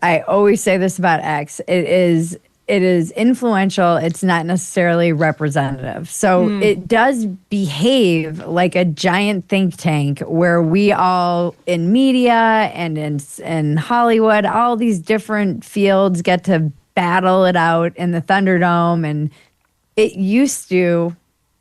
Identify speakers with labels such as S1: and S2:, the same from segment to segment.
S1: I always say this about X. It is influential. It's not necessarily representative. So it does behave like a giant think tank where we all in media and in Hollywood, all these different fields get to battle it out in the Thunderdome. And it used to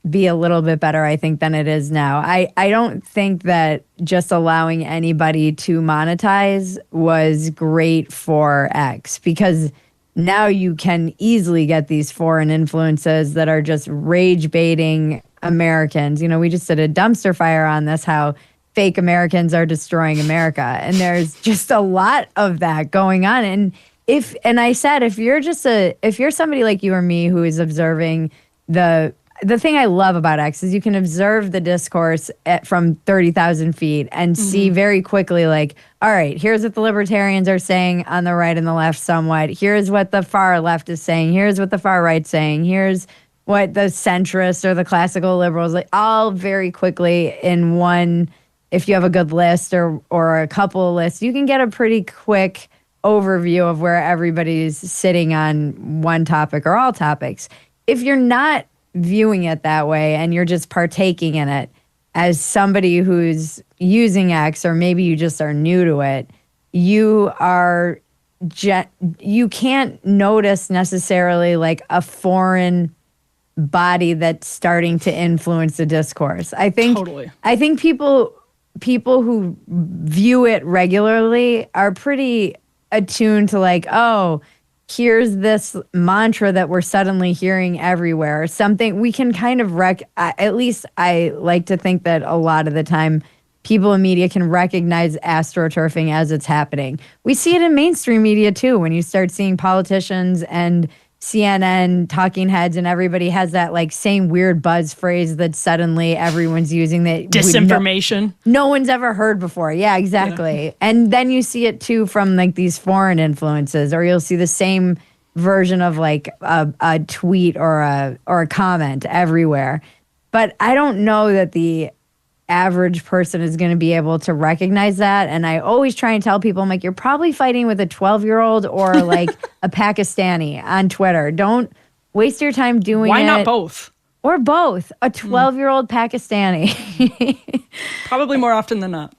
S1: be a little bit better, I think, than it is now. I don't think that just allowing anybody to monetize was great for X, because now you can easily get these foreign influences that are just rage baiting Americans. You know, we just did a dumpster fire on this, how fake Americans are destroying America. And there's just a lot of that going on. And I said, if you're somebody like you or me who is observing the thing I love about X is you can observe the discourse from 30,000 feet and see very quickly, like, all right, here's what the libertarians are saying on the right and the left somewhat. Here's what the far left is saying. Here's what the far right's saying. Here's what the centrists or the classical liberals, like, all very quickly in one. If you have a good list or a couple of lists, you can get a pretty quick overview of where everybody's sitting on one topic or all topics. If you're not viewing it that way and you're just partaking in it as somebody who's using X, or maybe you just are new to it, you can't notice necessarily like a foreign body that's starting to influence the discourse. I think people who view it regularly are pretty attuned to, like, oh, here's this mantra that we're suddenly hearing everywhere. Something we can kind of at least I like to think that a lot of the time people in media can recognize astroturfing as it's happening. We see it in mainstream media too, when you start seeing politicians and CNN talking heads and everybody has that like same weird buzz phrase that suddenly everyone's using, that
S2: disinformation.
S1: No one's ever heard before. Yeah, exactly. Yeah. And then you see it too from like these foreign influences, or you'll see the same version of like a tweet or a comment everywhere. But I don't know that the average person is going to be able to recognize that. And I always try and tell people, I'm like, you're probably fighting with a 12-year-old or like a Pakistani on Twitter. Don't waste your time doing it.
S2: Why not both?
S1: Or both. A 12-year-old Pakistani.
S2: Probably more often than not.